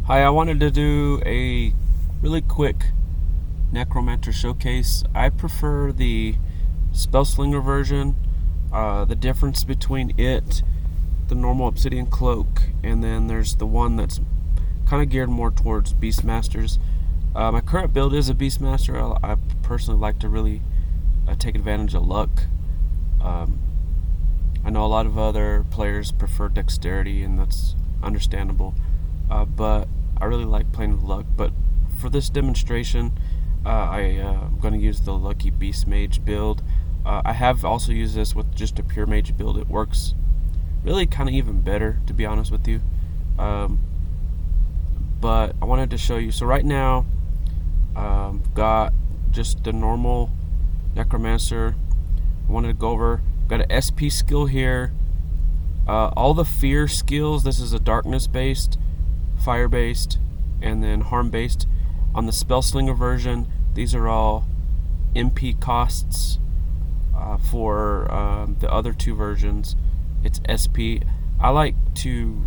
Hi, I wanted to do a really quick Necromancer Showcase. I prefer the Spellslinger version. The difference between it, the normal Obsidian Cloak, and then there's the one that's kind of geared more towards Beastmasters. My current build is a Beastmaster. I personally like to really take advantage of luck. I know a lot of other players prefer dexterity, and that's understandable. But I really like playing with luck. But for this demonstration, I'm going to use the Lucky Beast Mage build. I have also used this with just a pure mage build. It works really kind of even better, to be honest with you. But I wanted to show you. So right now, got just the normal Necromancer. I wanted to go over. Got an SP skill here. All the fear skills. This is a darkness based, fire based, and then harm based. On the Spellslinger version, these are all MP costs. For the other two versions, it's SP. I like to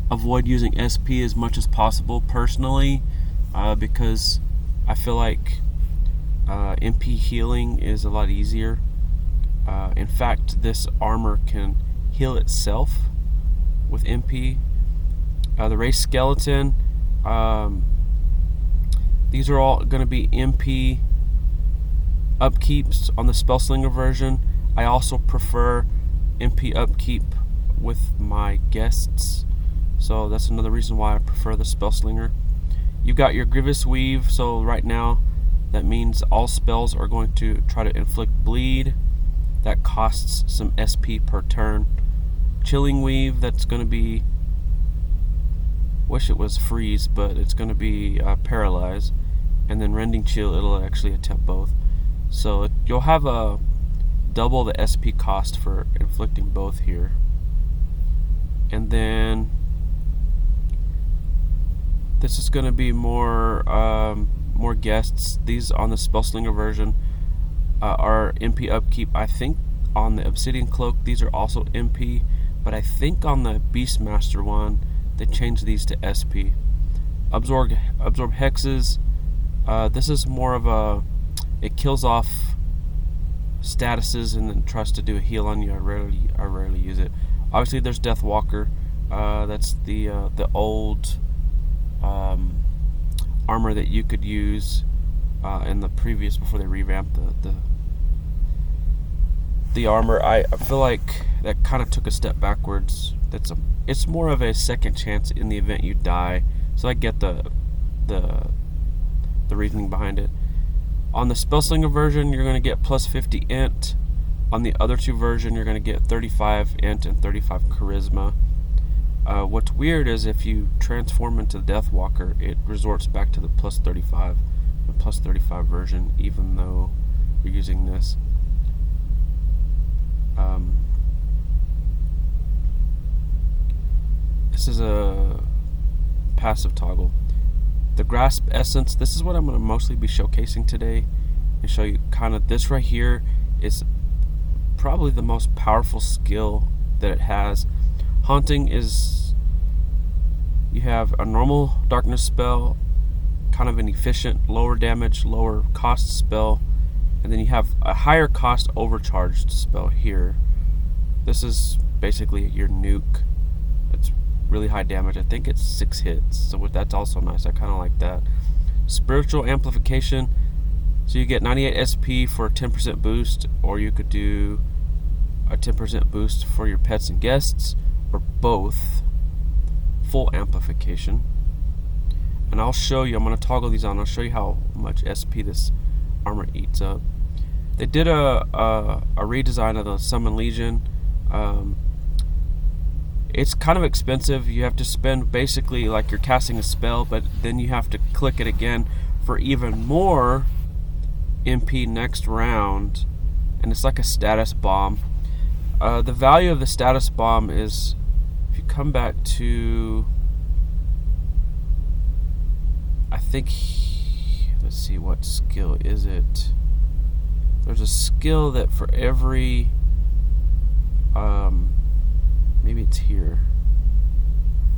avoid using SP as much as possible personally, because I feel like MP healing is a lot easier. In fact, this armor can heal itself with MP. The race skeleton, these are all going to be MP upkeeps on the Spellslinger version. I also prefer MP upkeep with my guests, so that's another reason why I prefer the Spellslinger. You've got your Grievous Weave, so right now that means all spells are going to try to inflict bleed. That costs some SP per turn. Chilling Weave, that's going to be, wish it was freeze, but it's going to be paralyze. And then Rending Chill, it'll actually attempt both. So you'll have a double the SP cost for inflicting both here. And then this is going to be more guests. These on the Spellslinger version are MP upkeep. I think on the Obsidian Cloak these are also MP, but I think on the Beastmaster one they changed these to SP. Absorb hexes. This is more of a, it kills off statuses and then tries to do a heal on you. I rarely use it. Obviously there's Deathwalker. That's the old armor that you could use in the previous, before they revamped the armor. I feel like that kind of took a step backwards. It's more of a second chance in the event you die. So I get the reasoning behind it. On the Spellslinger version, you're going to get plus 50 int. On the other two version, you're going to get 35 int and 35 charisma. What's weird is if you transform into the Deathwalker, it resorts back to the plus 35 and plus 35 version, even though you're using this. This is a passive toggle. The Grasp Essence, this is what I'm going to mostly be showcasing today, and show you kind of, this right here is probably the most powerful skill that it has. Haunting is, you have a normal darkness spell, kind of an efficient, lower damage, lower cost spell, and then you have a higher cost overcharged spell here. This is basically your nuke. It's really high damage. I think it's 6 hits, so that's also nice. I kind of like that. Spiritual Amplification, so you get 98 SP for a 10% boost, or you could do a 10% boost for your pets and guests, or both. Full Amplification. And I'll show you, I'm going to toggle these on, I'll show you how much SP this armor eats up. They did a redesign of the Summon Legion. It's kind of expensive. You have to spend basically like you're casting a spell, but then you have to click it again for even more MP next round, and it's like a status bomb. The value of the status bomb is, if you come back to, I think, let's see, what skill is it? There's a skill that for every maybe it's here.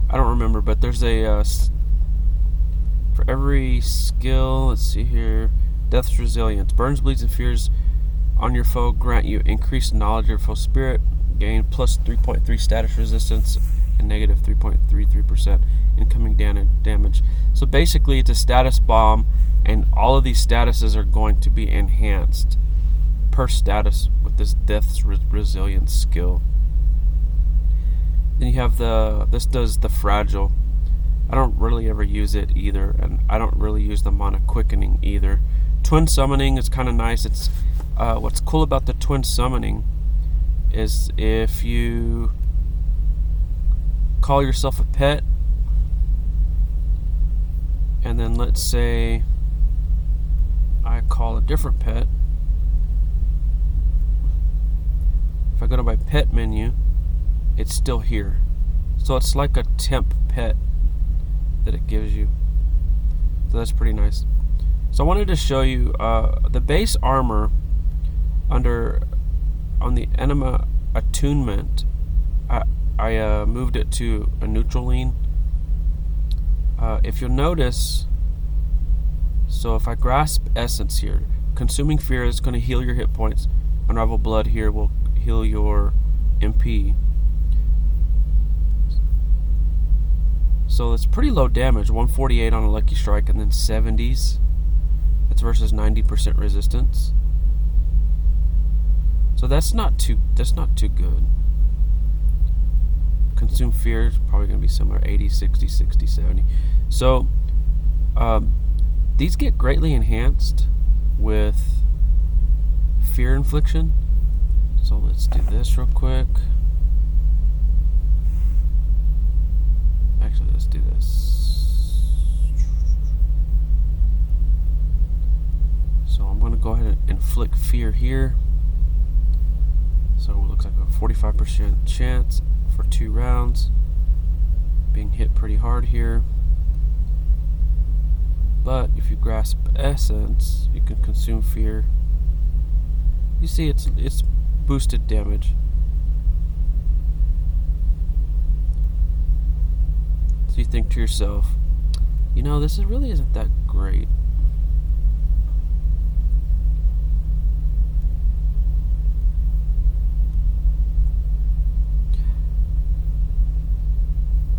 I don't remember, but there's a for every skill, let's see here, Death's Resilience. Burns, bleeds, and fears on your foe grant you increased knowledge of your foe's spirit, gain plus 3.3 status resistance, and negative 3.33% incoming damage. So basically it's a status bomb, and all of these statuses are going to be enhanced per status with this Death's Resilience skill. Then you have this does the fragile. I don't really ever use it either, and I don't really use the mana quickening either. Twin summoning is kind of nice. It's what's cool about the twin summoning is if you call yourself a pet, and then let's say I call a different pet. If I go to my pet menu, it's still here. So it's like a temp pet that it gives you. So that's pretty nice. So I wanted to show you the base armor on the enema attunement. I moved it to a neutral lean. If you'll notice, so if I grasp essence here, consuming fear is going to heal your hit points. Unravel blood here will heal your MP. So it's pretty low damage, 148 on a lucky strike, and then 70s. That's versus 90% resistance. So that's not too good. Consume fear is probably going to be similar, 80, 60, 60, 70. So these get greatly enhanced with fear infliction. So let's do this real quick. Actually, let's do this. So I'm going to go ahead and inflict fear here. So it looks like a 45% chance for 2 rounds. Being hit pretty hard here. But if you grasp essence, you can consume fear. You see it's boosted damage. So you think to yourself, you know, this really isn't that great.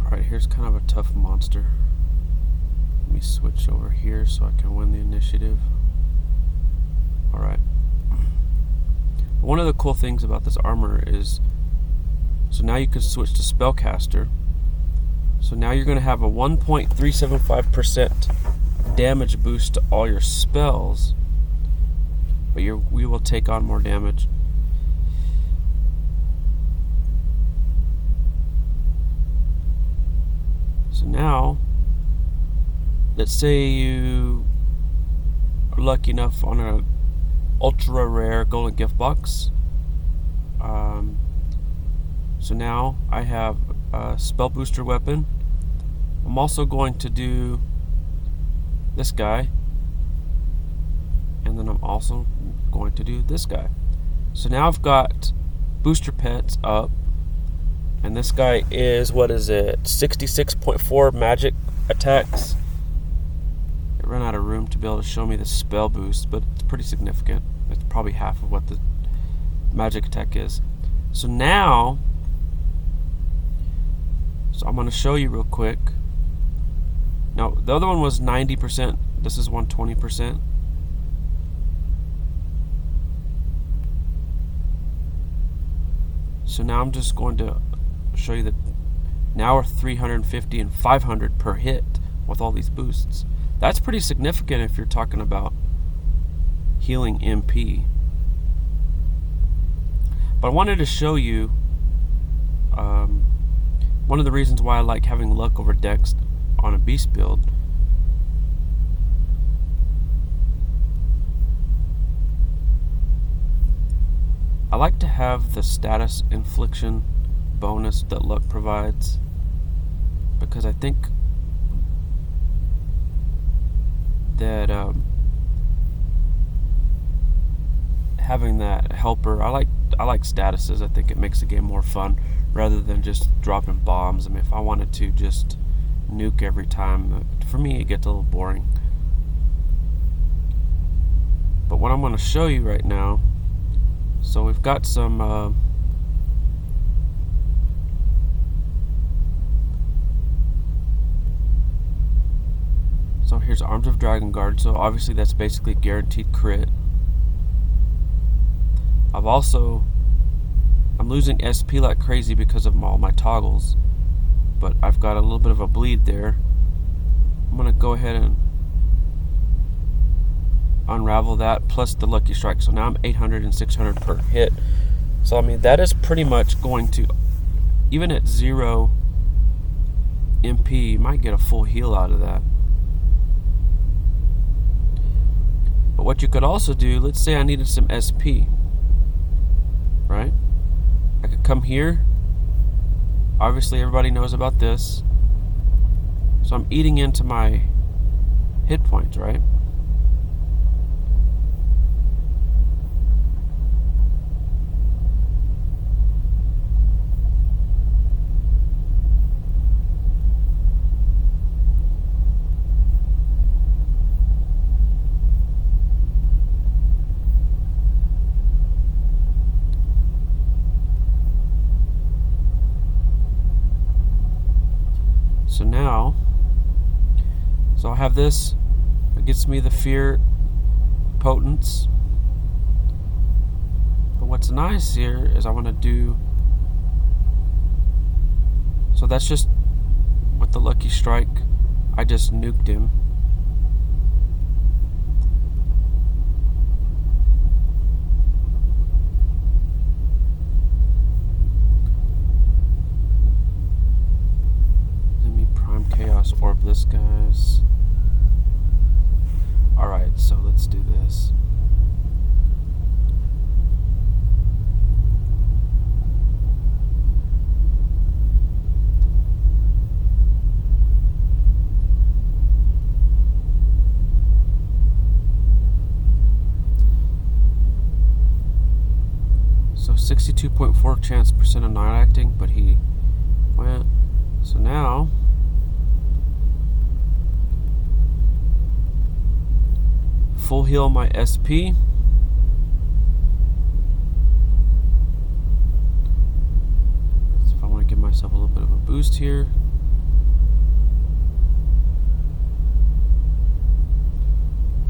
Alright, here's kind of a tough monster. Let me switch over here so I can win the initiative. Alright. One of the cool things about this armor is, so now you can switch to spellcaster. So now you're going to have a 1.375% damage boost to all your spells, but we will take on more damage. So now, let's say you are lucky enough on a ultra rare golden gift box. So now I have a spell booster weapon. I'm also going to do this guy, and then I'm also going to do this guy. So now I've got booster pets up, and this guy is, what is it, 66.4 magic attacks. I ran out of room to be able to show me the spell boost, but it's pretty significant. It's probably half of what the magic attack is. So now, I'm going to show you real quick. Now, the other one was 90%. This is 120%. So now I'm just going to show you that now we're 350 and 500 per hit with all these boosts. That's pretty significant if you're talking about healing MP. But I wanted to show you one of the reasons why I like having luck over dex on a beast build. I like to have the status infliction bonus that luck provides, because I think that having that helper, I like statuses. I think it makes the game more fun rather than just dropping bombs. I mean, if I wanted to just nuke every time. For me, it gets a little boring. But what I'm going to show you right now, so we've got some so here's Arms of Dragon Guard, so obviously that's basically guaranteed crit. I'm losing SP like crazy because of all my toggles, but I've got a little bit of a bleed there. I'm going to go ahead and unravel that plus the Lucky Strike, so now I'm 800 and 600 per hit. So I mean, that is pretty much going to, even at 0 MP, you might get a full heal out of that. But what you could also do, let's say I needed some SP, right? I could come here. Obviously everybody knows about this. So I'm eating into my hit points, right? So now, I have this, it gets me the fear potence. But what's nice here is I want to do, so that's just with the Lucky Strike, I just nuked him. Orb this, guys. Alright, so let's do this. So 62.4% chance of not acting, but he went. So now full heal my SP. So if I want to give myself a little bit of a boost here.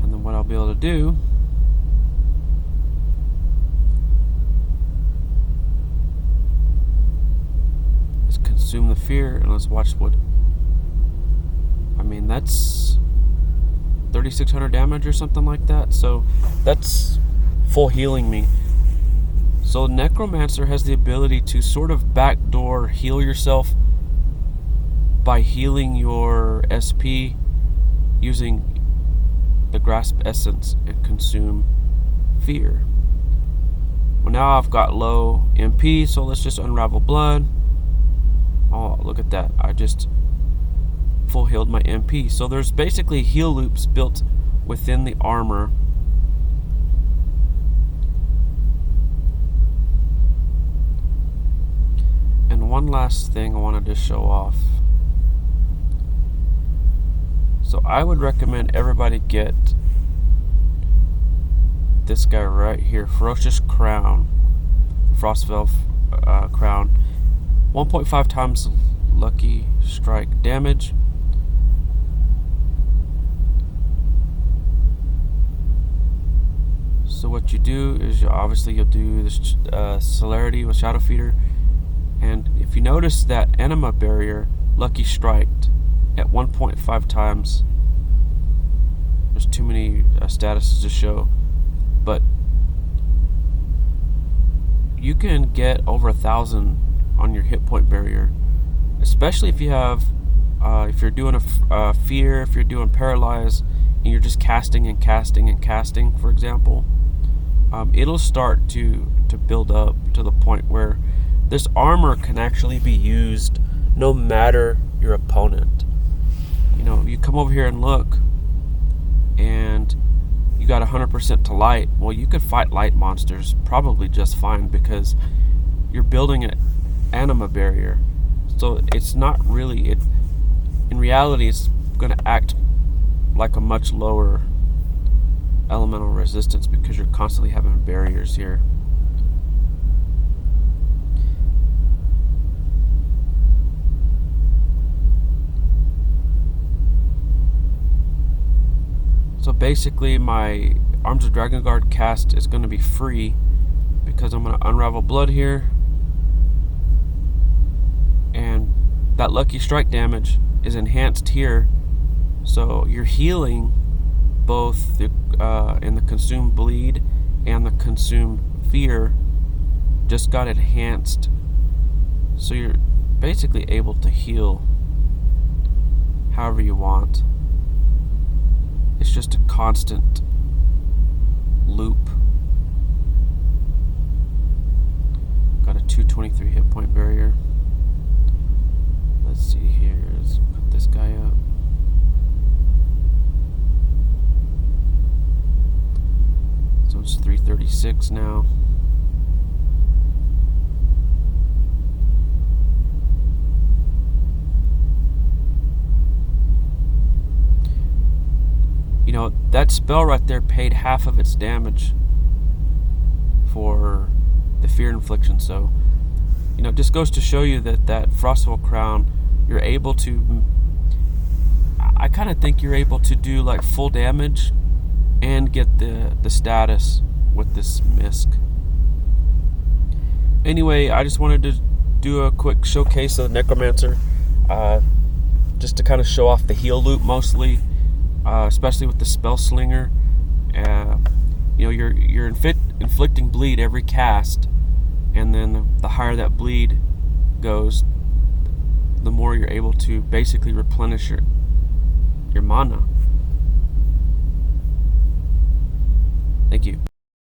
And then what I'll be able to do is consume the fear, and let's watch what, I mean, that's 3,600 damage or something like that, so that's full healing me. So Necromancer has the ability to sort of backdoor heal yourself by healing your SP using the Grasp Essence and Consume Fear. Well, now I've got low MP, so let's just Unravel Blood. Oh, look at that, I just full healed my MP. So there's basically heal loops built within the armor. And one last thing I wanted to show off. So I would recommend everybody get this guy right here, Ferocious Crown, Frostval Crown, 1.5 times Lucky Strike damage. So what you do is you'll do this celerity with Shadow Feeder, and if you notice that Anima Barrier Lucky Striked at 1.5 times, there's too many statuses to show, but you can get over 1,000 on your hit point barrier, especially if you have if you're doing a fear, if you're doing paralyze, and you're just casting and casting and casting, for example. It'll start to build up to the point where this armor can actually be used no matter your opponent. You know, you come over here and look, and you got 100% to light. Well, you could fight light monsters probably just fine because you're building an anima barrier. So it's not really in reality it's going to act like a much lower elemental resistance because you're constantly having barriers here. So basically my Arms of Dragonguard cast is going to be free because I'm going to Unravel Blood here, and that Lucky Strike damage is enhanced here, so you're healing both in the Consume Bleed and the Consume Fear just got enhanced, so you're basically able to heal however you want. It's just a constant loop. Got a 223 hit point barrier. Let's see here. Let's put this guy up. So it's 336 now. You know, that spell right there paid half of its damage for the fear infliction. So, you know, it just goes to show you that Frostval Crown, you're able to, I kind of think you're able to do like full damage and get the status with this misc. Anyway, I just wanted to do a quick showcase of the Necromancer, just to kind of show off the heal loop mostly. Especially with the Spell Slinger, you know, you're inflicting bleed every cast, and then the higher that bleed goes, the more you're able to basically replenish your mana. Thank you.